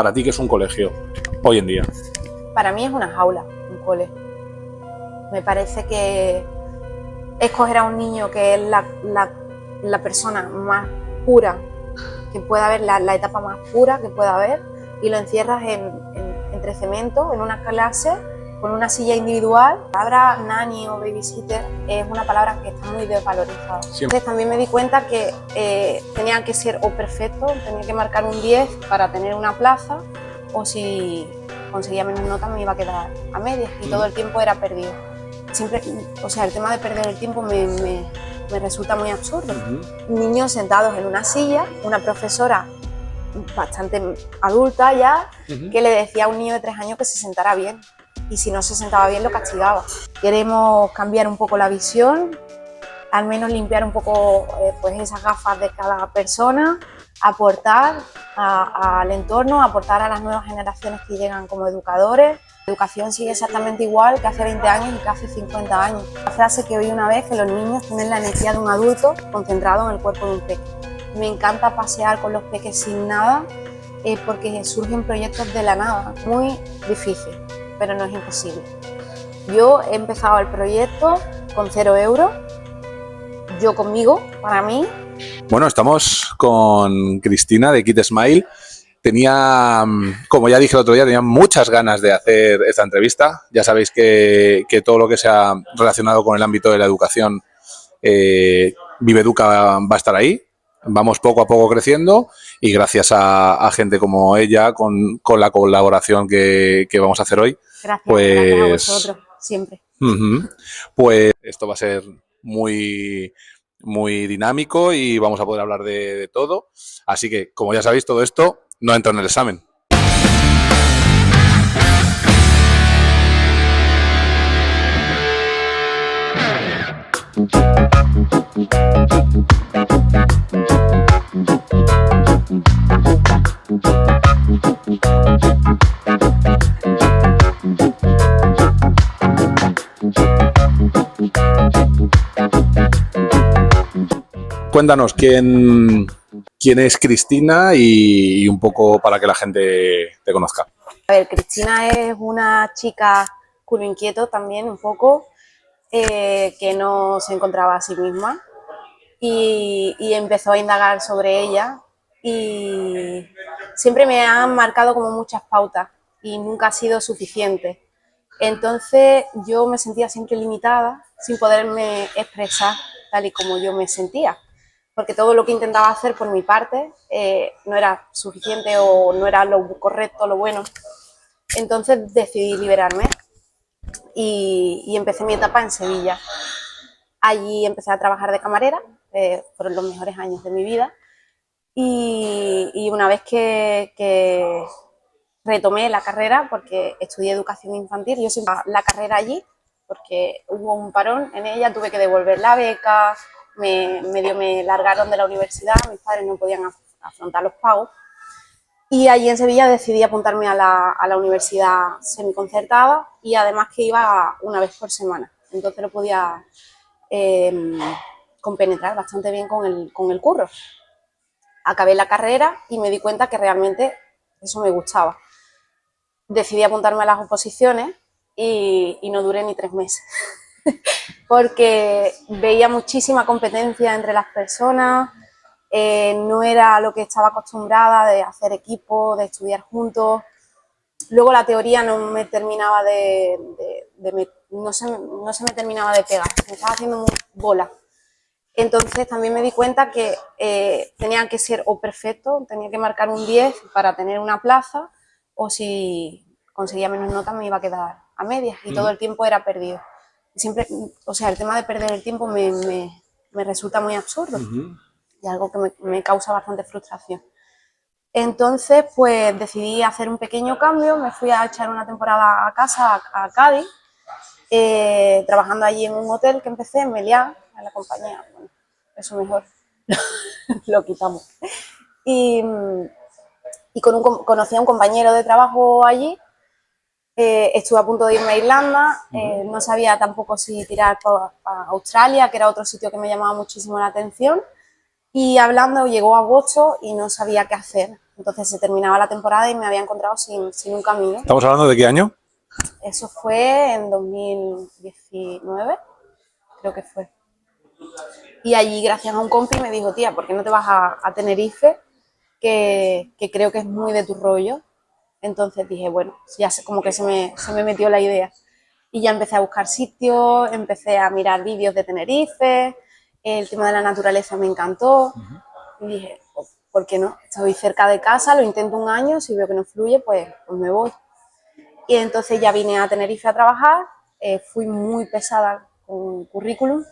Para ti, ¿qué es un colegio hoy en día? Para mí es una jaula, un cole. Me parece que escoger a un niño que es la persona más pura que pueda haber, la etapa más pura que pueda haber, y lo encierras entre cemento, en una clase, con una silla individual. La palabra nanny o babysitter es una palabra que está muy desvalorizada. Entonces también me di cuenta que tenía que ser o perfecto, tenía que marcar un 10 para tener una plaza, o si conseguía menos notas me iba a quedar a medias, y todo el tiempo era perdido. Siempre, o sea, el tema de perder el tiempo me resulta muy absurdo. Niños sentados en una silla, una profesora bastante adulta ya, que le decía a un niño de 3 años que se sentara bien, y si no se sentaba bien lo castigaba. Queremos cambiar un poco la visión, al menos limpiar un poco pues esas gafas de cada persona, aportar al entorno, aportar a las nuevas generaciones que llegan como educadores. La educación sigue exactamente igual que hace 20 años y que hace 50 años. La frase que oí una vez, que los niños tienen la energía de un adulto concentrado en el cuerpo de un peque. Me encanta pasear con los peques sin nada, porque surgen proyectos de la nada. Muy difícil, pero no es imposible. Yo he empezado el proyecto con 0 euros, yo conmigo, para mí. Bueno, estamos con Cristina de Kit Smile. Tenía, como ya dije el otro día, tenía muchas ganas de hacer esta entrevista. Ya sabéis que todo lo que sea relacionado con el ámbito de la educación, Viveduca va a estar ahí. Vamos poco a poco creciendo, y gracias a gente como ella, con la colaboración que vamos a hacer hoy. Gracias, pues, gracias a vosotros, siempre. Pues esto va a ser muy dinámico y vamos a poder hablar de todo. Así que, como ya sabéis, todo esto no entra en el examen. Cuéntanos quién es Cristina y un poco para que la gente te conozca. A ver, Cristina es una chica culo inquieto también, un poco, que no se encontraba a sí misma, y empezó a indagar sobre ella, y siempre me han marcado como muchas pautas y nunca ha sido suficiente. Entonces yo me sentía siempre limitada, sin poderme expresar tal y como yo me sentía, porque todo lo que intentaba hacer por mi parte no era suficiente o no era lo correcto, lo bueno. Entonces decidí liberarme y empecé mi etapa en Sevilla. Allí empecé a trabajar de camarera, fueron los mejores años de mi vida, y una vez que retomé la carrera, porque estudié educación infantil, yo siempre la carrera allí, porque hubo un parón en ella, tuve que devolver la beca, me largaron de la universidad, mis padres no podían afrontar los pagos, y allí en Sevilla decidí apuntarme a la universidad semiconcertada, y además que iba una vez por semana, entonces lo podía compenetrar bastante bien con el curro. Acabé la carrera y me di cuenta que realmente eso me gustaba. Decidí apuntarme a las oposiciones y no duré ni 3 meses, porque veía muchísima competencia entre las personas, no era lo que estaba acostumbrada de hacer equipo, de estudiar juntos. Luego la teoría no me terminaba no se me terminaba de pegar, me estaba haciendo muy bola. Entonces también me di cuenta que tenía que ser o perfecto, tenía que marcar un 10 para tener una plaza, o si conseguía menos notas me iba a quedar a medias, y todo el tiempo era perdido. Siempre, o sea, el tema de perder el tiempo me resulta muy absurdo, y algo que me causa bastante frustración. Entonces, pues decidí hacer un pequeño cambio, me fui a echar una temporada a casa, a Cádiz, trabajando allí en un hotel que empecé, en Meliá, en la compañía. Bueno, eso mejor lo quitamos. Y conocí a un compañero de trabajo allí, estuve a punto de irme a Irlanda, no sabía tampoco si tirar a Australia, que era otro sitio que me llamaba muchísimo la atención, y hablando llegó agosto y no sabía qué hacer. Entonces se terminaba la temporada y me había encontrado sin un camino. ¿Estamos hablando de qué año? Eso fue en 2019, creo que fue. Y allí, gracias a un compi, me dijo, tía, ¿por qué no te vas a Tenerife? Que creo que es muy de tu rollo. Entonces dije, bueno, ya como que se me metió la idea. Y ya empecé a buscar sitios, empecé a mirar vídeos de Tenerife, el tema de la naturaleza me encantó. Y dije, ¿por qué no? Estoy cerca de casa, lo intento un año, si veo que no fluye, pues me voy. Y entonces ya vine a Tenerife a trabajar, fui muy pesada con currículum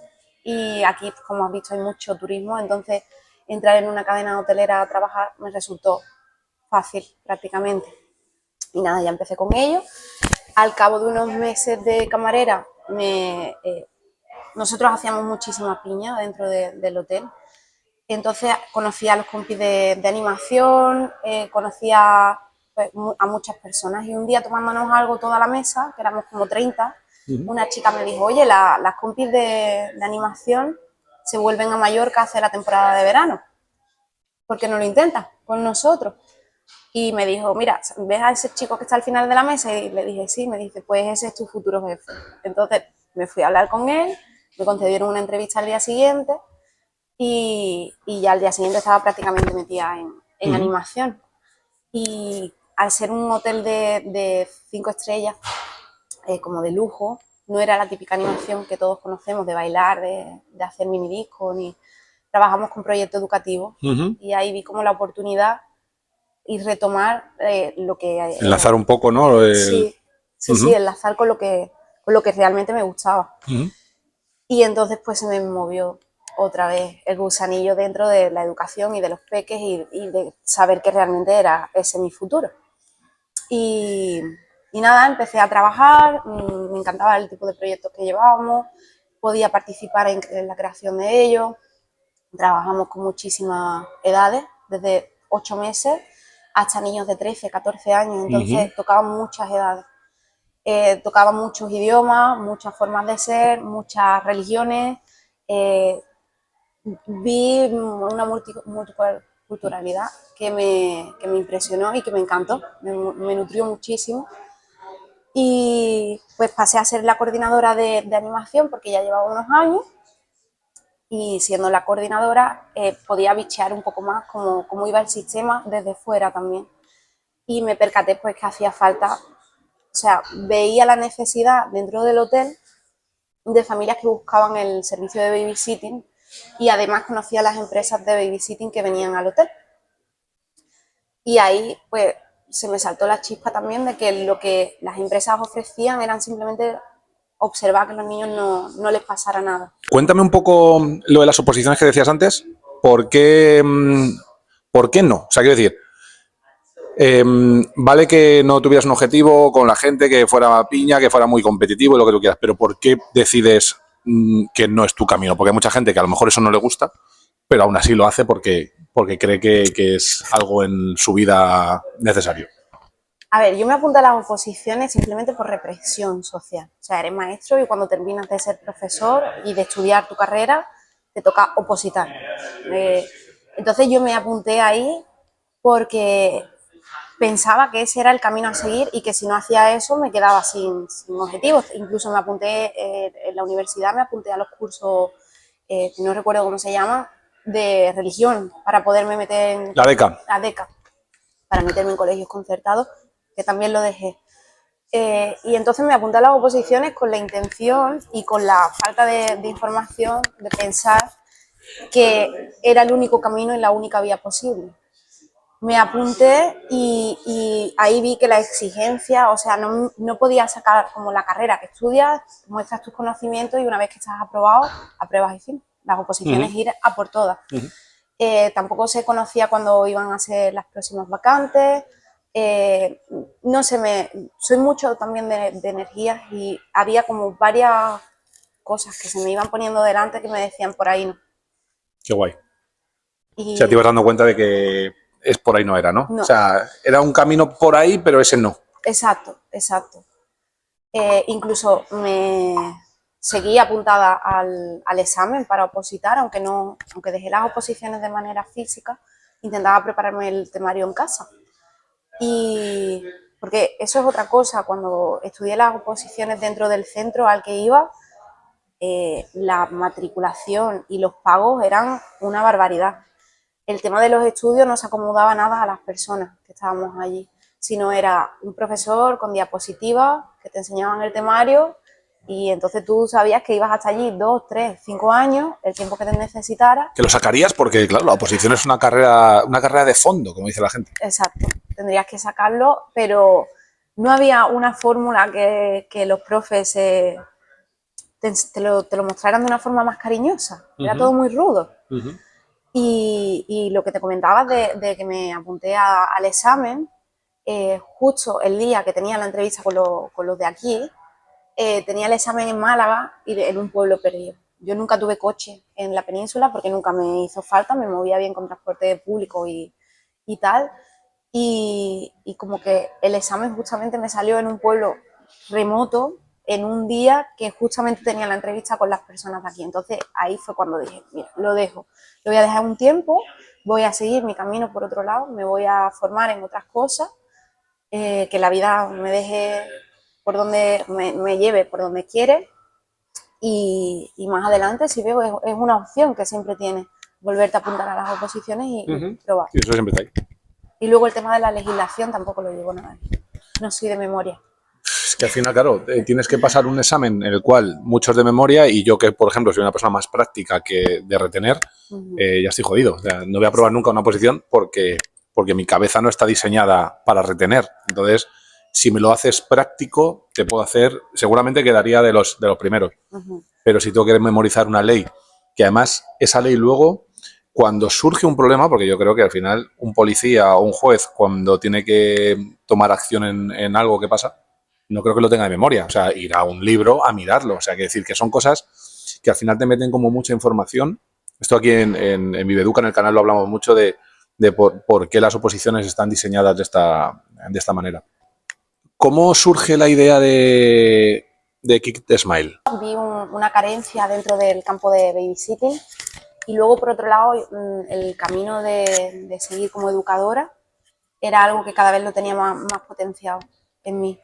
y aquí, como has visto, hay mucho turismo, entonces entrar en una cadena hotelera a trabajar me resultó fácil prácticamente. Y nada, ya empecé con ello. Al cabo de unos meses de camarera, nosotros hacíamos muchísima piña dentro del hotel. Entonces conocí a los compis de animación, conocí a muchas personas y un día tomándonos algo toda la mesa, que éramos como 30, una chica me dijo, oye, las compis de animación se vuelven a Mallorca a hacer la temporada de verano, ¿por qué no lo intentas con nosotros? Y me dijo, mira, ¿ves a ese chico que está al final de la mesa? Y le dije, sí, me dice, pues ese es tu futuro jefe. Entonces me fui a hablar con él, me concedieron una entrevista al día siguiente y ya al día siguiente estaba prácticamente metida en animación. Y al ser un hotel de 5 estrellas, como de lujo, no era la típica animación que todos conocemos de bailar, de hacer mini discos, ni trabajamos con proyectos educativos. Y ahí vi como la oportunidad y retomar lo que... Enlazar un poco, ¿no? Sí, enlazar con lo que realmente me gustaba. Y entonces pues se me movió otra vez el gusanillo dentro de la educación y de los peques y de saber que realmente era ese mi futuro. Y nada, empecé a trabajar, me encantaba el tipo de proyectos que llevábamos, podía participar en la creación de ellos, trabajamos con muchísimas edades, desde 8 meses hasta niños de 13, 14 años, entonces tocaban muchas edades. Tocaba muchos idiomas, muchas formas de ser, muchas religiones. Vi una multiculturalidad que me impresionó y que me encantó, me nutrió muchísimo. Y pues pasé a ser la coordinadora de animación porque ya llevaba unos años y siendo la coordinadora podía bichear un poco más cómo iba el sistema desde fuera también. Y me percaté pues que hacía falta, o sea, veía la necesidad dentro del hotel de familias que buscaban el servicio de babysitting y además conocía las empresas de babysitting que venían al hotel. Y ahí pues se me saltó la chispa también de que lo que las empresas ofrecían eran simplemente observar que a los niños no les pasara nada. Cuéntame un poco lo de las oposiciones que decías antes. ¿Por qué no? O sea, quiero decir, vale que no tuvieras un objetivo con la gente, que fuera piña, que fuera muy competitivo y lo que tú quieras, pero ¿por qué decides que no es tu camino? Porque hay mucha gente que a lo mejor eso no le gusta, pero aún así lo hace porque cree que es algo en su vida necesario. A ver, yo me apunté a las oposiciones simplemente por represión social. O sea, eres maestro y cuando terminas de ser profesor y de estudiar tu carrera, te toca opositar. Entonces yo me apunté ahí porque pensaba que ese era el camino a seguir y que si no hacía eso me quedaba sin objetivos. Incluso me apunté en la universidad, me apunté a los cursos, que no recuerdo cómo se llaman, de religión, para poderme meter en... La beca. La beca, para meterme en colegios concertados, que también lo dejé. Y entonces me apunté a las oposiciones con la intención y con la falta de información de pensar que era el único camino y la única vía posible. Me apunté y ahí vi que la exigencia, o sea, no podía sacar como la carrera que estudias, muestras tus conocimientos y una vez que estás aprobado, apruebas y fin. Las oposiciones ir a por todas. Tampoco se conocía cuándo iban a ser las próximas vacantes. No sé, soy mucho también de energías y había como varias cosas que se me iban poniendo delante que me decían por ahí no. Qué guay. O sea, te ibas dando cuenta de que es por ahí no era, ¿no? O sea, era un camino por ahí, pero ese no. Exacto. Incluso me seguí apuntada al examen para opositar, aunque dejé las oposiciones de manera física, intentaba prepararme el temario en casa. Y porque eso es otra cosa, cuando estudié las oposiciones dentro del centro al que iba, la matriculación y los pagos eran una barbaridad. El tema de los estudios no se acomodaba nada a las personas que estábamos allí, sino era un profesor con diapositivas que te enseñaban el temario y entonces tú sabías que ibas hasta allí 2, 3, 5 años, el tiempo que te necesitaras. Que lo sacarías porque, claro, la oposición es una carrera de fondo, como dice la gente. Exacto, tendrías que sacarlo, pero no había una fórmula que los profes te lo mostraran de una forma más cariñosa. Era todo muy rudo. Y lo que te comentabas de que me apunté al examen, justo el día que tenía la entrevista con los de aquí, tenía el examen en Málaga y en un pueblo perdido. Yo nunca tuve coche en la península porque nunca me hizo falta, me movía bien con transporte público y tal. Y como que el examen justamente me salió en un pueblo remoto, en un día que justamente tenía la entrevista con las personas de aquí. Entonces ahí fue cuando dije, mira, lo dejo, lo voy a dejar un tiempo, voy a seguir mi camino por otro lado, me voy a formar en otras cosas, que la vida me deje por donde me lleve, por donde quiere, y más adelante si veo es una opción que siempre tienes, volverte a apuntar a las oposiciones y probar. Y eso siempre está ahí. Y luego el tema de la legislación tampoco lo llevo nada. No soy de memoria. Es que al final, claro, tienes que pasar un examen en el cual muchos de memoria y yo que, por ejemplo, soy una persona más práctica que de retener, ya estoy jodido. O sea, no voy a probar nunca una oposición porque mi cabeza no está diseñada para retener. Entonces, si me lo haces práctico, te puedo hacer, seguramente quedaría de los primeros. Pero si tengo que memorizar una ley, que además esa ley luego, cuando surge un problema, porque yo creo que al final un policía o un juez, cuando tiene que tomar acción en algo que pasa, no creo que lo tenga de memoria. O sea, ir a un libro a mirarlo. O sea, que decir que son cosas que al final te meten como mucha información. Esto aquí en Viveduca, en el canal, lo hablamos mucho de por qué las oposiciones están diseñadas de esta manera. ¿Cómo surge la idea de Kick the Smile? Vi una carencia dentro del campo de babysitting y luego, por otro lado, el camino de seguir como educadora era algo que cada vez lo tenía más potenciado en mí.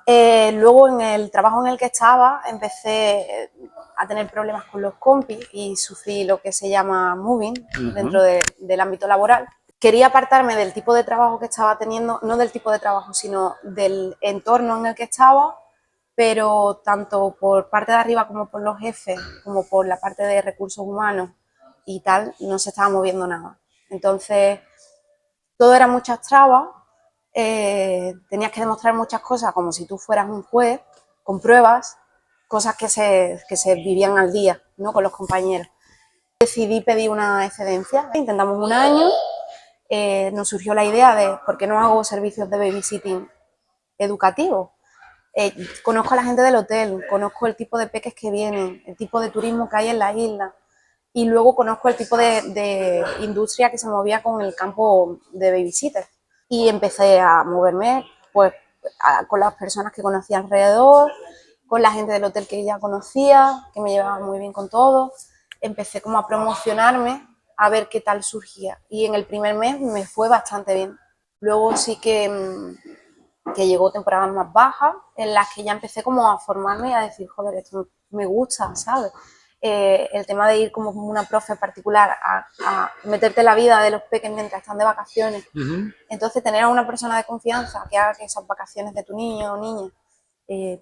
Luego, en el trabajo en el que estaba, empecé a tener problemas con los compis y sufrí lo que se llama moving dentro del ámbito laboral. Quería apartarme del tipo de trabajo que estaba teniendo, no del tipo de trabajo, sino del entorno en el que estaba, pero tanto por parte de arriba como por los jefes, como por la parte de recursos humanos y tal, no se estaba moviendo nada. Entonces, todo era muchas trabas, tenías que demostrar muchas cosas como si tú fueras un juez, con pruebas, cosas que se vivían al día, ¿no?, con los compañeros. Decidí pedir una excedencia, intentamos un año, nos surgió la idea de ¿por qué no hago servicios de babysitting educativos? Conozco a la gente del hotel, conozco el tipo de peques que vienen, el tipo de turismo que hay en la isla y luego conozco el tipo de industria que se movía con el campo de babysitter. Y empecé a moverme pues, con las personas que conocía alrededor, con la gente del hotel que ya conocía, que me llevaba muy bien con todos. Empecé como a promocionarme, a ver qué tal surgía. Y en el primer mes me fue bastante bien. Luego sí que llegó temporadas más bajas, en las que ya empecé como a formarme y a decir, joder, esto me gusta, ¿sabes? El tema de ir como una profe particular a meterte en la vida de los pequeños mientras están de vacaciones. Entonces, tener a una persona de confianza que haga que esas vacaciones de tu niño o niña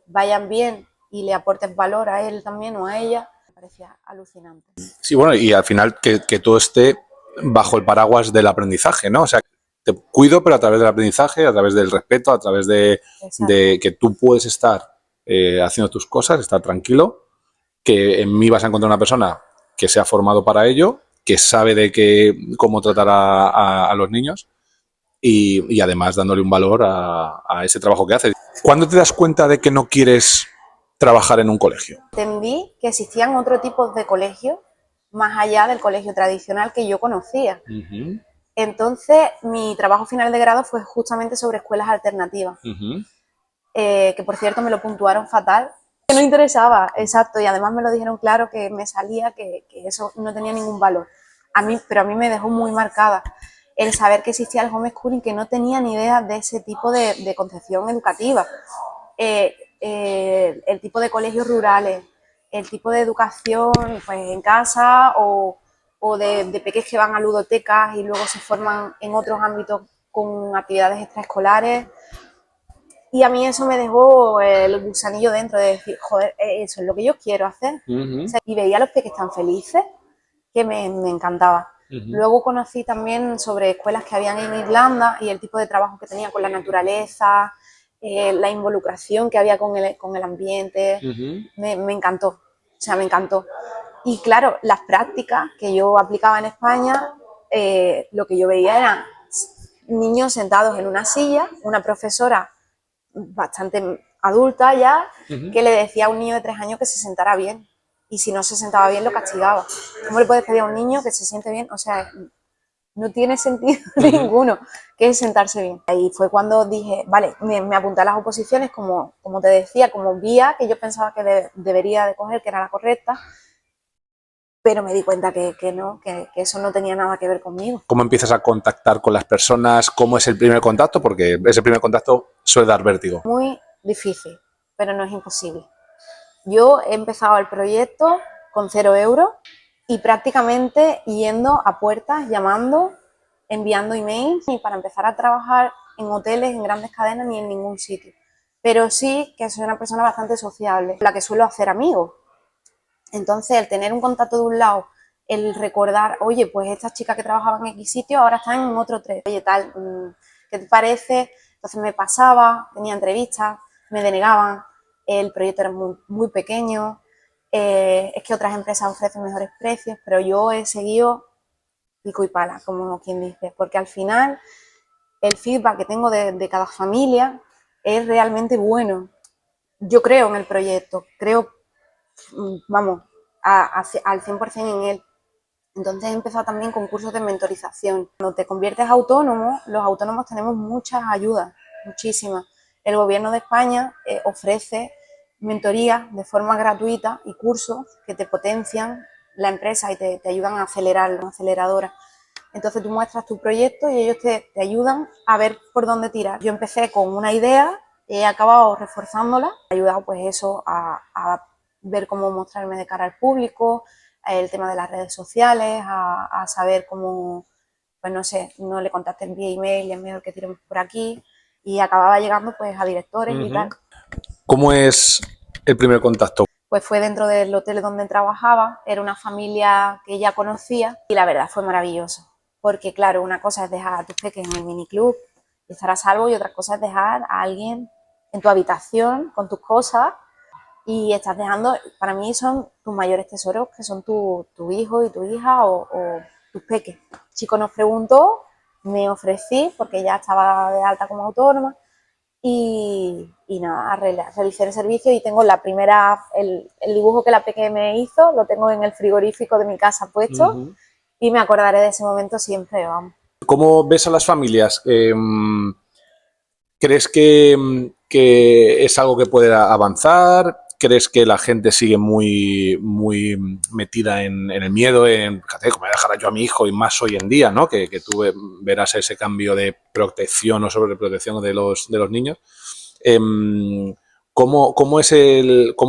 vayan bien y le aportes valor a él también o a ella, me parecía alucinante. Sí, bueno, y al final que todo esté bajo el paraguas del aprendizaje, ¿no? O sea, te cuido, pero a través del aprendizaje, a través del respeto, a través de que tú puedes estar haciendo tus cosas, estar tranquilo, que en mí vas a encontrar una persona que se ha formado para ello, que sabe cómo tratar a los niños y además dándole un valor a ese trabajo que haces. ¿Cuándo te das cuenta de que no quieres trabajar en un colegio? Entendí que existían otro tipo de colegios más allá del colegio tradicional que yo conocía. Entonces, mi trabajo final de grado fue justamente sobre escuelas alternativas, que por cierto me lo puntuaron fatal, que no interesaba, exacto, y además me lo dijeron claro que me salía, que eso no tenía ningún valor. pero a mí me dejó muy marcada el saber que existía el homeschooling, que no tenía ni idea de ese tipo de concepción educativa. El tipo de colegios rurales, el tipo de educación pues en casa o de pequeños que van a ludotecas y luego se forman en otros ámbitos con actividades extraescolares. Y a mí eso me dejó el gusanillo dentro de decir, joder, eso es lo que yo quiero hacer. O sea, y veía a los peques tan felices que me encantaba. Luego conocí también sobre escuelas que habían en Irlanda y el tipo de trabajo que tenía con la naturaleza, la involucración que había con el ambiente. Me encantó, o sea, me encantó. Y claro, las prácticas que yo aplicaba en España, lo que yo veía eran niños sentados en una silla, una profesora bastante adulta ya, que le decía a un niño de 3 años que se sentara bien. Y si no se sentaba bien, lo castigaba. ¿Cómo le puedes pedir a un niño que se siente bien? O sea, no tiene sentido ninguno que es sentarse bien. Ahí fue cuando dije, vale, me apunté a las oposiciones, como te decía, como vía que yo pensaba que debería de coger, que era la correcta, pero me di cuenta que no, que eso no tenía nada que ver conmigo. ¿Cómo empiezas a contactar con las personas? ¿Cómo es el primer contacto? Porque ese primer contacto suele dar vértigo. Muy difícil, pero no es imposible. Yo he empezado el proyecto con 0 euros y prácticamente yendo a puertas, llamando, enviando emails, y para empezar a trabajar en hoteles, en grandes cadenas, ni en ningún sitio. Pero sí que soy una persona bastante sociable, la que suelo hacer amigos. Entonces, el tener un contacto de un lado, el recordar, oye, pues esta chica que trabajaba en X sitio ahora está en otro 3. Oye, tal, ¿qué te parece? Entonces me pasaba, tenía entrevistas, me denegaban, el proyecto era muy, muy pequeño, es que otras empresas ofrecen mejores precios, pero yo he seguido pico y pala, como quien dice, porque al final el feedback que tengo de cada familia es realmente bueno. Yo creo en el proyecto, creo, vamos, al 100% en él. Entonces he empezado también con cursos de mentorización. Cuando te conviertes autónomo, los autónomos tenemos muchas ayudas, muchísimas. El gobierno de España ofrece mentorías de forma gratuita y cursos que te potencian la empresa y te ayudan a acelerar, una aceleradora. Entonces tú muestras tu proyecto y ellos te ayudan a ver por dónde tirar. Yo empecé con una idea y he acabado reforzándola. He ayudado pues eso a ver cómo mostrarme de cara al público, el tema de las redes sociales, a saber cómo, pues no sé, no le contacten vía email, es mejor que tiremos por aquí. Y acababa llegando pues a directores y tal. ¿Cómo es el primer contacto? Pues fue dentro del hotel donde trabajaba, era una familia que ella conocía y la verdad fue maravilloso. Porque claro, una cosa es dejar a tus peques en el miniclub y estar a salvo, y otra cosa es dejar a alguien en tu habitación con tus cosas, y estás dejando, para mí son tus mayores tesoros, que son tu hijo y tu hija o tus peques. El chico nos preguntó, me ofrecí porque ya estaba de alta como autónoma y nada, realicé el servicio y tengo la primera, el dibujo que la peque me hizo, lo tengo en el frigorífico de mi casa puesto y me acordaré de ese momento siempre, vamos. ¿Cómo ves a las familias? ¿Crees que es algo que puede avanzar? ¿Crees que la gente sigue muy, muy metida en el miedo, en cómo voy a dejar yo a mi hijo, y más hoy en día, ¿no? Que tú verás ese cambio de protección o sobreprotección de los niños? ¿Cómo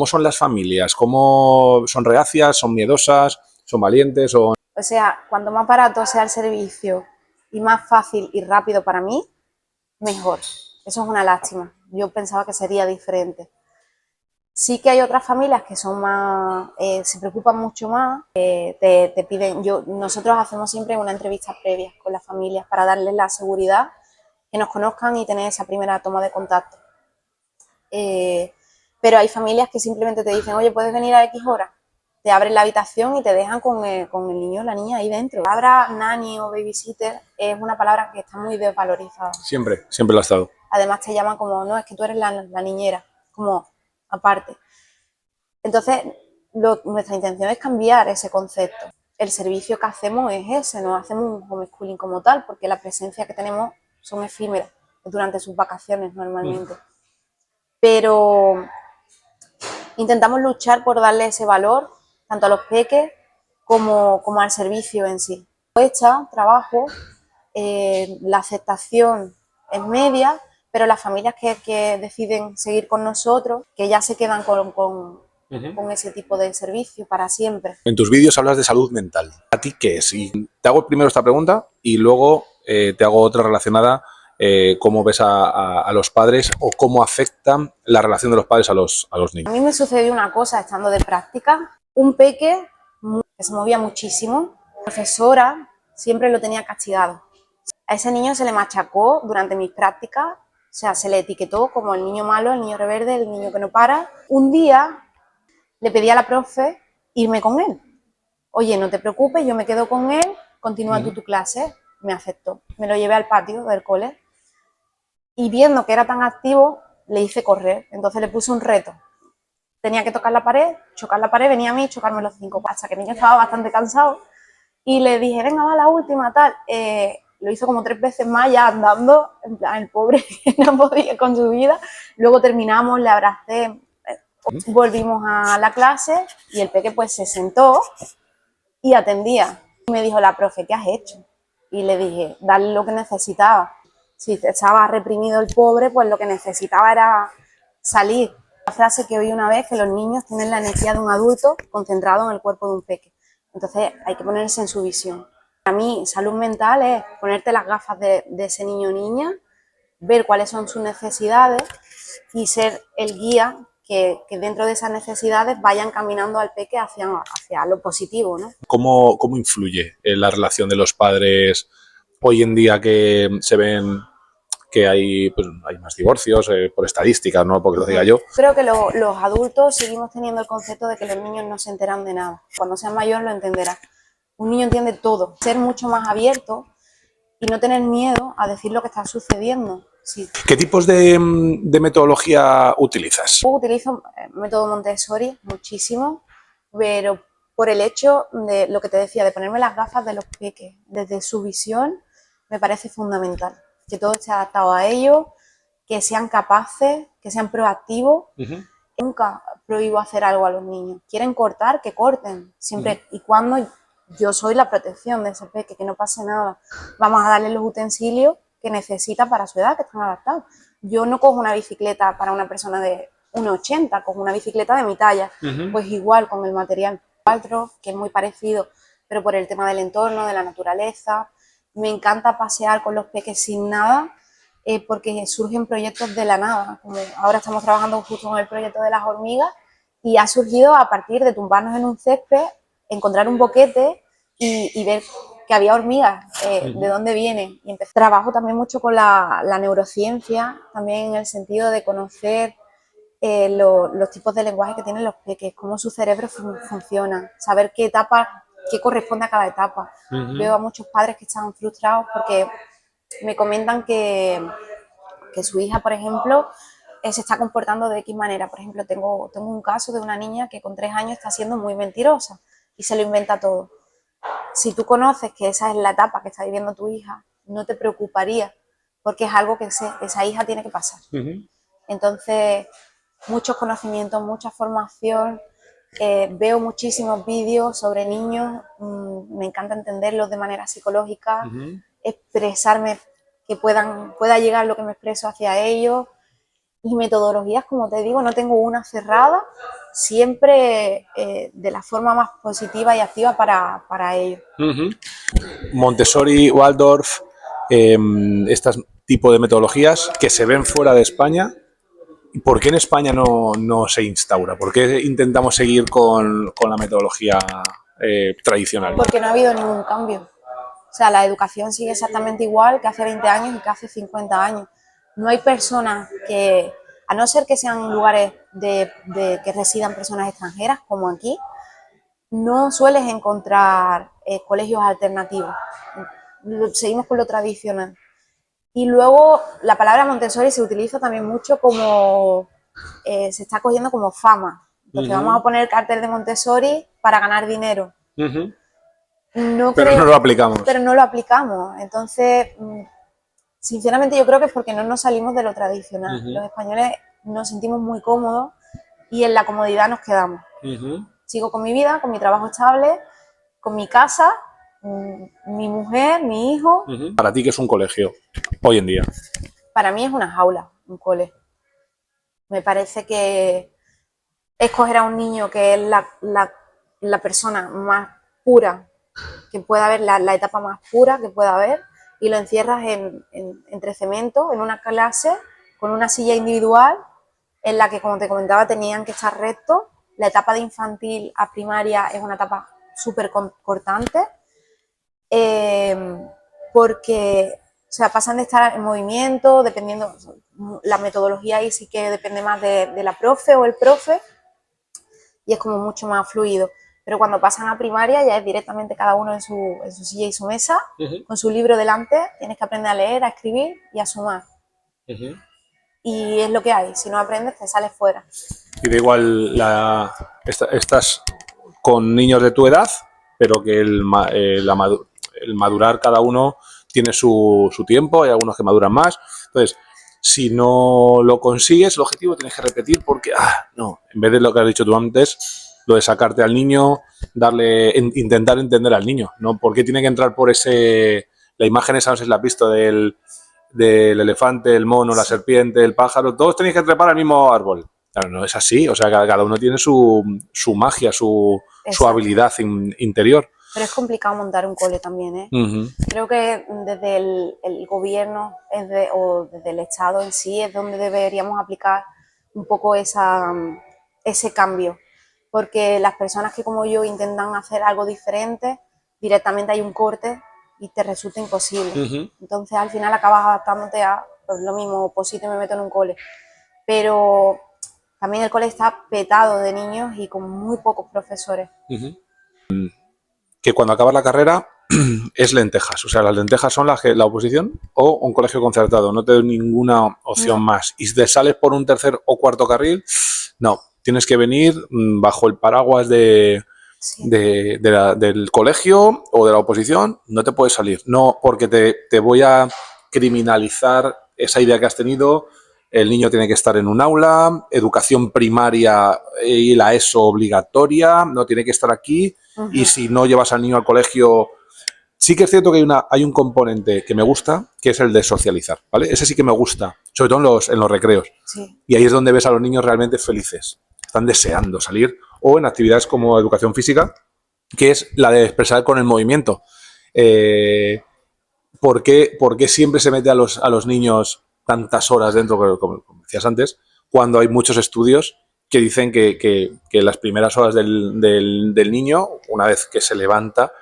son las familias? ¿Cómo son reacias? ¿Son miedosas? ¿Son valientes? O sea, cuanto más barato sea el servicio y más fácil y rápido para mí, mejor. Eso es una lástima. Yo pensaba que sería diferente. Sí que hay otras familias que son más, se preocupan mucho más, te piden, nosotros hacemos siempre una entrevista previa con las familias para darles la seguridad, que nos conozcan y tener esa primera toma de contacto. Pero hay familias que simplemente te dicen, oye, ¿puedes venir a X hora? Te abren la habitación y te dejan con el niño o la niña ahí dentro. La palabra nanny o babysitter es una palabra que está muy desvalorizada. Siempre lo ha estado. Además te llaman como, no, es que tú eres la niñera, como aparte. Entonces, nuestra intención es cambiar ese concepto. El servicio que hacemos es ese, no hacemos un homeschooling como tal, porque la presencia que tenemos son efímeras durante sus vacaciones normalmente. Pero intentamos luchar por darle ese valor tanto a los peques como al servicio en sí. Cuesta trabajo, la aceptación es media, pero las familias que deciden seguir con nosotros, que ya se quedan con ese tipo de servicio para siempre. En tus vídeos hablas de salud mental. ¿A ti qué es? Y te hago primero esta pregunta y luego te hago otra relacionada. ¿Cómo ves a los padres o cómo afecta la relación de los padres a los niños? A mí me sucedió una cosa estando de práctica. Un peque que se movía muchísimo, la profesora siempre lo tenía castigado. A ese niño se le machacó durante mis prácticas, o sea, se le etiquetó como el niño malo, el niño rebelde, el niño que no para. Un día le pedí a la profe irme con él. Oye, no te preocupes, yo me quedo con él, continúa tú tu clase. Me aceptó. Me lo llevé al patio del cole y viendo que era tan activo, le hice correr. Entonces le puse un reto. Tenía que tocar la pared, chocar la pared, venía a mí, chocarme los 5, hasta que el niño estaba bastante cansado. Y le dije, venga, va la última, tal. Lo hizo como 3 veces más ya andando, en plan, el pobre que no podía con su vida. Luego terminamos, le abracé, volvimos a la clase y el peque pues se sentó y atendía. Y me dijo la profe, ¿qué has hecho? Y le dije, darle lo que necesitaba. Si estaba reprimido el pobre, pues lo que necesitaba era salir. La frase que oí una vez, que los niños tienen la energía de un adulto concentrado en el cuerpo de un peque. Entonces hay que ponerse en su visión. Para mí, salud mental es ponerte las gafas de ese niño o niña, ver cuáles son sus necesidades y ser el guía que dentro de esas necesidades vayan caminando al peque hacia lo positivo, ¿no? ¿Cómo influye en la relación de los padres hoy en día que se ven que hay más divorcios por estadísticas, no porque lo diga yo? Creo que los adultos seguimos teniendo el concepto de que los niños no se enteran de nada. Cuando sean mayores lo entenderán. Un niño entiende todo. Ser mucho más abierto y no tener miedo a decir lo que está sucediendo. Sí. ¿Qué tipos de metodología utilizas? Yo utilizo el método Montessori muchísimo, pero por el hecho de lo que te decía, de ponerme las gafas de los peques, desde su visión, me parece fundamental. Que todo esté adaptado a ellos, que sean capaces, que sean proactivos. Nunca prohíbo hacer algo a los niños. Quieren cortar, que corten, siempre y cuando yo soy la protección de ese peque, que no pase nada. Vamos a darle los utensilios que necesita para su edad, que están adaptados. Yo no cojo una bicicleta para una persona de 1,80, cojo una bicicleta de mi talla. Pues igual con el material Waldorf, que es muy parecido, pero por el tema del entorno, de la naturaleza. Me encanta pasear con los peques sin nada, porque surgen proyectos de la nada. Como ahora estamos trabajando justo con el proyecto de las hormigas y ha surgido a partir de tumbarnos en un césped, encontrar un boquete y ver que había hormigas, de dónde vienen. Y trabajo también mucho con la neurociencia, también en el sentido de conocer los tipos de lenguaje que tienen los peques, cómo su cerebro funciona, saber qué etapa, qué corresponde a cada etapa. Veo a muchos padres que están frustrados porque me comentan que su hija, por ejemplo, se está comportando de X manera. Por ejemplo, tengo un caso de una niña que con 3 años está siendo muy mentirosa y se lo inventa todo. Si tú conoces que esa es la etapa que está viviendo tu hija, no te preocuparía, porque es algo que esa hija tiene que pasar. Entonces, muchos conocimientos, mucha formación, veo muchísimos vídeos sobre niños, me encanta entenderlos de manera psicológica, expresarme, que pueda llegar lo que me expreso hacia ellos. Y metodologías, como te digo, no tengo una cerrada, siempre de la forma más positiva y activa para ellos. Montessori, Waldorf, este tipo de metodologías que se ven fuera de España. ¿Por qué en España no se instaura? ¿Por qué intentamos seguir con la metodología tradicional? Porque no ha habido ningún cambio. O sea, la educación sigue exactamente igual que hace 20 años y que hace 50 años. No hay personas que, a no ser que sean lugares que residan personas extranjeras, como aquí, no sueles encontrar colegios alternativos. Seguimos con lo tradicional. Y luego la palabra Montessori se utiliza también mucho como, se está cogiendo como fama. Entonces vamos a poner el cartel de Montessori para ganar dinero. Pero no lo aplicamos. Pero no lo aplicamos. Entonces, sinceramente yo creo que es porque no nos salimos de lo tradicional. Los españoles nos sentimos muy cómodos y en la comodidad nos quedamos. Sigo con mi vida, con mi trabajo estable, con mi casa mi mujer, mi hijo. Para ti, ¿qué es un colegio hoy en día? Para mí es una jaula, un cole. Me parece que escoger a un niño que es la persona más pura que pueda haber, la etapa más pura que pueda haber, y lo encierras entre cemento, en una clase, con una silla individual, en la que, como te comentaba, tenían que estar rectos. La etapa de infantil a primaria es una etapa súper cortante, porque o sea, pasan de estar en movimiento, dependiendo, la metodología ahí sí que depende más de la profe o el profe, y es como mucho más fluido. Pero cuando pasan a primaria ya es directamente cada uno en su silla y su mesa, con su libro delante, tienes que aprender a leer, a escribir y a sumar. Y es lo que hay, si no aprendes te sales fuera. Y da igual, estás con niños de tu edad, pero que el madurar cada uno tiene su tiempo, hay algunos que maduran más. Entonces, si no lo consigues, el objetivo tienes que repetir porque, no, en vez de lo que has dicho tú antes, lo de sacarte al niño, intentar entender al niño, ¿no? ¿Por qué tiene que entrar por la imagen esa, no sé si la has visto, del elefante, el mono, la serpiente, el pájaro, todos tenéis que trepar al mismo árbol? Claro, no es así, o sea, cada uno tiene su magia, su habilidad interior. Pero es complicado montar un cole también, ¿eh? Creo que desde el gobierno o desde el Estado en sí es donde deberíamos aplicar un poco ese cambio, porque las personas que como yo intentan hacer algo diferente, directamente hay un corte y te resulta imposible. Entonces al final acabas adaptándote a pues, lo mismo, oposito y me meto en un cole. Pero también el cole está petado de niños y con muy pocos profesores. Que cuando acabas la carrera es lentejas, o sea, las lentejas son la oposición o un colegio concertado, no te doy ninguna opción más. Y si te sales por un tercer o cuarto carril, no, tienes que venir bajo el paraguas del colegio o de la oposición, no te puedes salir, no porque te voy a criminalizar esa idea que has tenido. El niño tiene que estar en un aula, educación primaria y la ESO obligatoria, no tiene que estar aquí. Y si no llevas al niño al colegio, sí que es cierto que hay un componente que me gusta, que es el de socializar, ¿vale? Ese sí que me gusta, sobre todo en los recreos. Sí. Y ahí es donde ves a los niños realmente felices, están deseando salir, o en actividades como educación física, que es la de expresar con el movimiento. ¿Por qué siempre se mete a los niños tantas horas dentro, como decías antes, cuando hay muchos estudios que dicen que las primeras horas del niño, una vez que se levanta,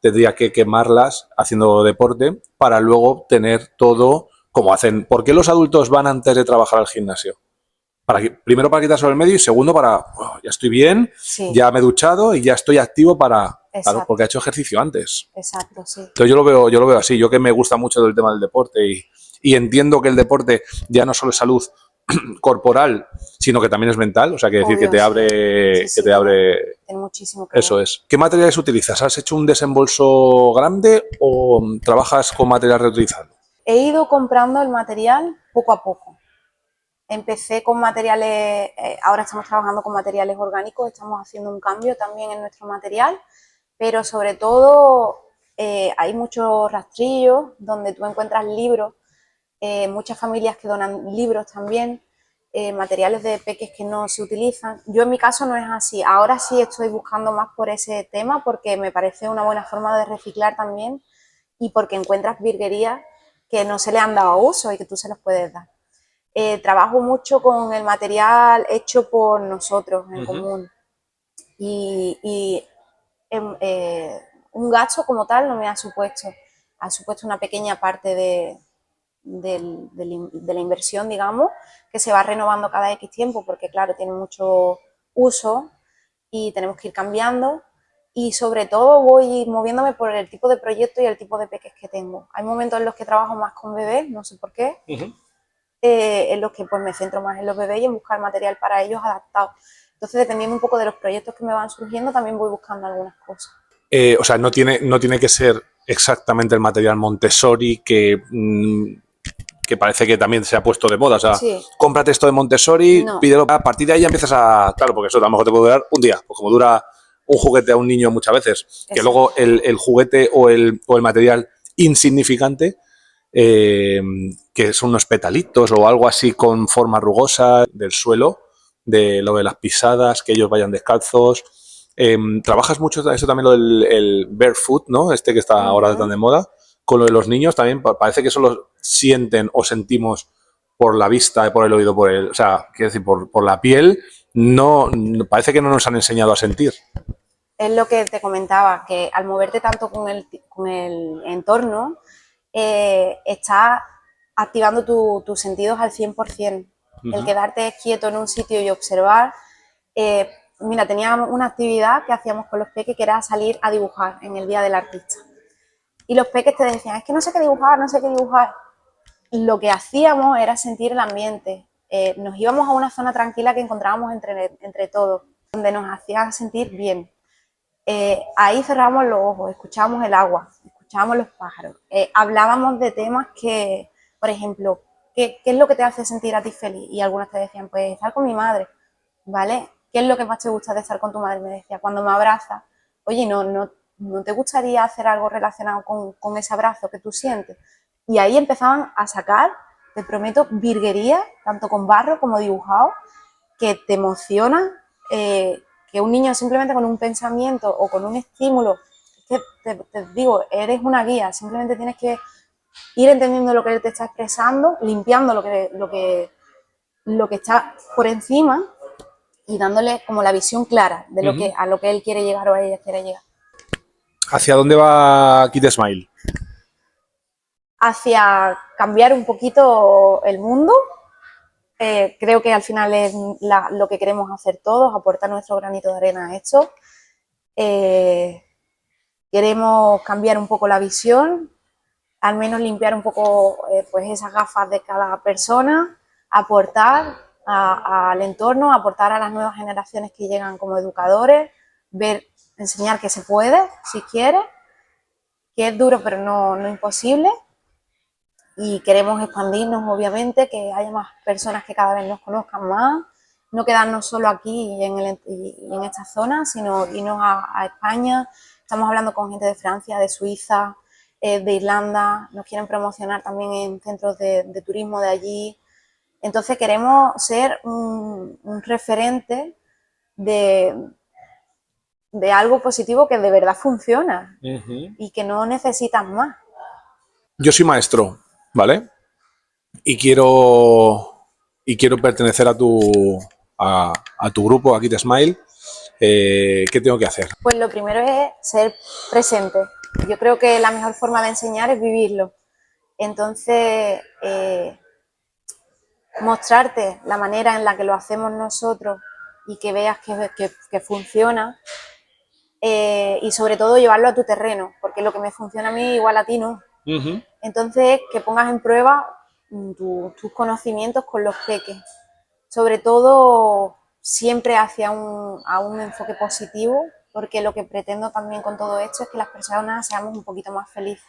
tendría que quemarlas haciendo deporte para luego tener todo como hacen? ¿Por qué los adultos van antes de trabajar al gimnasio? Primero para quitarse el medio y segundo para, ya estoy bien, ya me he duchado y ya estoy activo claro, porque ha hecho ejercicio antes. Exacto, sí. Entonces yo lo veo así, yo que me gusta mucho del tema del deporte y entiendo que el deporte ya no solo es salud corporal, sino que también es mental, o sea, que decir que te abre, Tiene muchísimo que ver. Eso es. ¿Qué materiales utilizas? ¿Has hecho un desembolso grande o trabajas con material reutilizado? He ido comprando el material poco a poco. Empecé con materiales, ahora estamos trabajando con materiales orgánicos, estamos haciendo un cambio también en nuestro material, pero sobre todo hay muchos rastrillos donde tú encuentras libros, muchas familias que donan libros también, materiales de peques que no se utilizan. Yo en mi caso no es así, ahora sí estoy buscando más por ese tema porque me parece una buena forma de reciclar también y porque encuentras virguerías que no se le han dado uso y que tú se los puedes dar. Trabajo mucho con el material hecho por nosotros en común y un gasto como tal no me ha supuesto una pequeña parte de la inversión, digamos, que se va renovando cada X tiempo porque claro, tiene mucho uso y tenemos que ir cambiando y sobre todo voy moviéndome por el tipo de proyecto y el tipo de peques que tengo. Hay momentos en los que trabajo más con bebés, no sé por qué, en los que pues me centro más en los bebés y en buscar material para ellos adaptado. Entonces, dependiendo un poco de los proyectos que me van surgiendo, también voy buscando algunas cosas. O sea, no tiene que ser exactamente el material Montessori que parece que también se ha puesto de moda. O sea, cómprate esto de Montessori, pídelo. A partir de ahí ya empiezas a... Claro, porque eso a lo mejor te puede durar un día, pues como dura un juguete a un niño muchas veces, que Eso. luego el juguete o el material insignificante, que son unos petalitos o algo así con forma rugosa del suelo, de lo de las pisadas, que ellos vayan descalzos. Trabajas mucho eso también, lo del el barefoot, ¿no? Este que está ahora tan de moda. Con lo de los niños también parece que eso lo sienten o sentimos por la vista, por el oído, o sea, quiero decir, por la piel. No, parece que no nos han enseñado a sentir. Es lo que te comentaba, que al moverte tanto con el entorno, estás activando tus sentidos al 100%. El quedarte quieto en un sitio y observar. Mira, teníamos una actividad que hacíamos con los peques, que era salir a dibujar en el Día del Artista. Y los peques te decían, es que no sé qué dibujar, no sé qué dibujar. Lo que hacíamos era sentir el ambiente. Nos íbamos a una zona tranquila que encontrábamos entre todos, donde nos hacía sentir bien. Ahí cerrábamos los ojos, escuchábamos el agua, escuchábamos los pájaros, hablábamos de temas que, por ejemplo, ¿qué es lo que te hace sentir a ti feliz? Y algunos te decían, pues estar con mi madre, ¿vale? ¿Qué es lo que más te gusta de estar con tu madre? Me decía, cuando me abraza, oye, ¿no te gustaría hacer algo relacionado con ese abrazo que tú sientes? Y ahí empezaban a sacar, te prometo, virguerías, tanto con barro como dibujado, que te emociona, que un niño simplemente con un pensamiento o con un estímulo, que te digo, eres una guía, simplemente tienes que ir entendiendo lo que él te está expresando, limpiando lo que está por encima y dándole como la visión clara de a lo que él quiere llegar o ella quiere llegar. ¿Hacia dónde va Kid Smile? Hacia cambiar un poquito el mundo. Creo que al final es lo que queremos hacer todos, aportar nuestro granito de arena a esto. Queremos cambiar un poco la visión, al menos limpiar un poco pues esas gafas de cada persona, aportar al entorno, aportar a las nuevas generaciones que llegan como educadores, enseñar que se puede, si quieres, que es duro pero no imposible. Y queremos expandirnos, obviamente, que haya más personas que cada vez nos conozcan más, no quedarnos solo aquí y en esta zona, sino irnos a España. Estamos hablando con gente de Francia, de Suiza, de Irlanda, nos quieren promocionar también en centros de turismo de allí. Entonces queremos ser un referente de algo positivo que de verdad funciona y que no necesitas más. Yo soy maestro, ¿vale? Y quiero pertenecer a tu grupo, a Kid Smile. ¿Qué tengo que hacer? Pues lo primero es ser presente. Yo creo que la mejor forma de enseñar es vivirlo. Entonces, mostrarte la manera en la que lo hacemos nosotros y que veas que funciona, y sobre todo llevarlo a tu terreno, porque lo que me funciona a mí igual a ti no. Entonces, que pongas en prueba tus conocimientos con los peques. Sobre todo, siempre hacia un enfoque positivo, porque lo que pretendo también con todo esto es que las personas seamos un poquito más felices.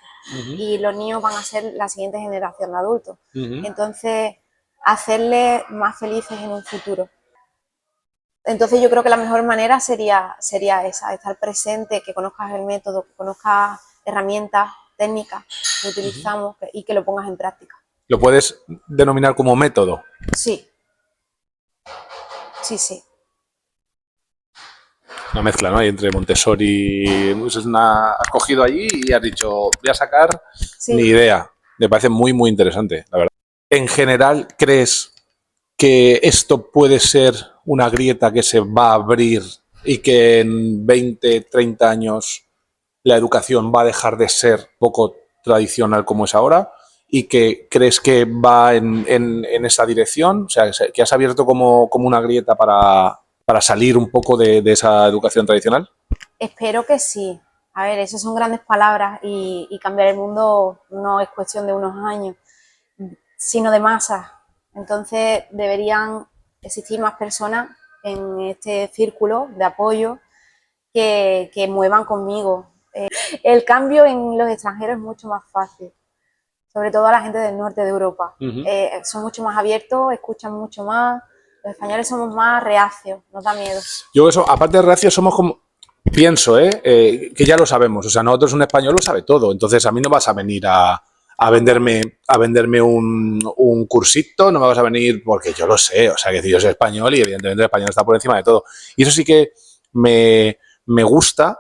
Y los niños van a ser la siguiente generación de adultos. Entonces, hacerles más felices en un futuro. Entonces yo creo que la mejor manera sería esa, estar presente, que conozcas el método, que conozcas herramientas, técnicas que utilizamos y que lo pongas en práctica. ¿Lo puedes denominar como método? Sí. Sí. Una mezcla, ¿no? Hay entre Montessori, has cogido allí y has dicho, voy a sacar mi idea. Me parece muy, muy interesante, la verdad. En general, ¿crees que esto puede ser una grieta que se va a abrir y que en 20, 30 años la educación va a dejar de ser poco tradicional como es ahora? ¿Y que crees que va en esa dirección? O sea, que has abierto como una grieta para salir un poco de esa educación tradicional. Espero que sí. A ver, esas son grandes palabras y cambiar el mundo no es cuestión de unos años, sino de masas. Entonces deberían existir más personas en este círculo de apoyo que muevan conmigo. El cambio en los extranjeros es mucho más fácil, sobre todo a la gente del norte de Europa. Son mucho más abiertos, escuchan mucho más. Los españoles somos más reacios, nos da miedo. Yo eso, aparte de reacios, somos como pienso, que ya lo sabemos. O sea, nosotros un español lo sabe todo. Entonces a mí no vas a venir a venderme un cursito, no me vas a venir porque yo lo sé. O sea, que yo soy español y evidentemente el español está por encima de todo. Y eso sí que me gusta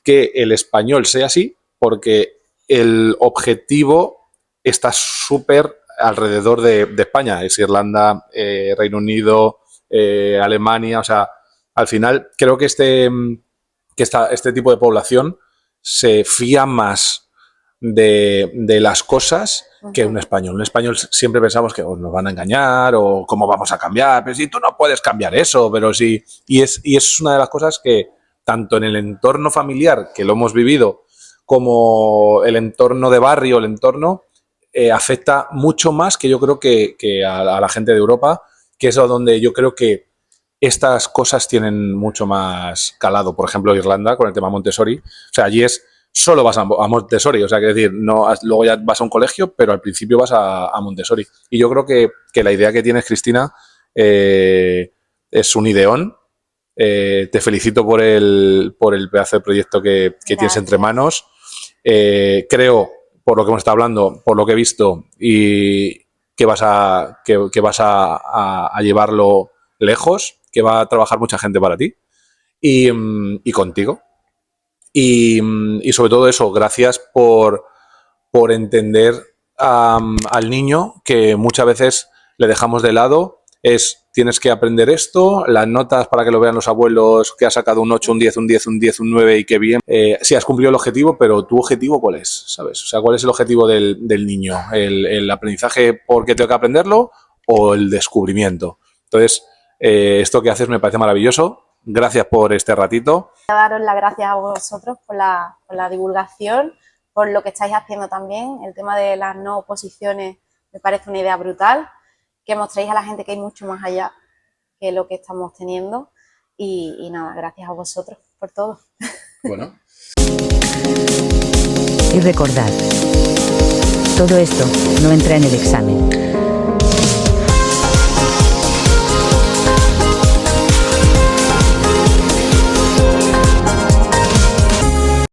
que el español sea así, porque el objetivo está súper alrededor de España. Es Irlanda, Reino Unido, Alemania. O sea, al final creo que este tipo de población se fía más de las cosas que un español. Un español siempre pensamos que nos van a engañar o cómo vamos a cambiar, pero si tú no puedes cambiar eso, pero sí. Y es una de las cosas que tanto en el entorno familiar, que lo hemos vivido, como el entorno de barrio, el entorno, afecta mucho más que yo creo que a la gente de Europa, que es donde yo creo que estas cosas tienen mucho más calado. Por ejemplo, Irlanda, con el tema Montessori. O sea, allí solo vas a Montessori. O sea, que decir, no, luego ya vas a un colegio, pero al principio vas a Montessori. Y yo creo que la idea que tienes, Cristina, es un ideón. Te felicito por el pedazo de proyecto que tienes entre manos. Creo, por lo que hemos estado hablando, por lo que he visto, y que vas a llevarlo lejos, que va a trabajar mucha gente para ti y contigo. Y sobre todo eso, gracias por entender al niño, que muchas veces le dejamos de lado. Tienes que aprender esto, las notas para que lo vean los abuelos, que has sacado un 8, un 10, un 10, un 10, un 9 y qué bien. Sí, has cumplido el objetivo, pero ¿tu objetivo cuál es? ¿Sabes? O sea, ¿cuál es el objetivo del niño? ¿El aprendizaje porque tengo que aprenderlo o el descubrimiento? Entonces, esto que haces me parece maravilloso. Gracias por este ratito. Quiero daros las gracias a vosotros por la divulgación, por lo que estáis haciendo también. El tema de las no oposiciones me parece una idea brutal, que mostréis a la gente que hay mucho más allá que lo que estamos teniendo. Y nada, gracias a vosotros por todo. Bueno. Y recordad, todo esto no entra en el examen.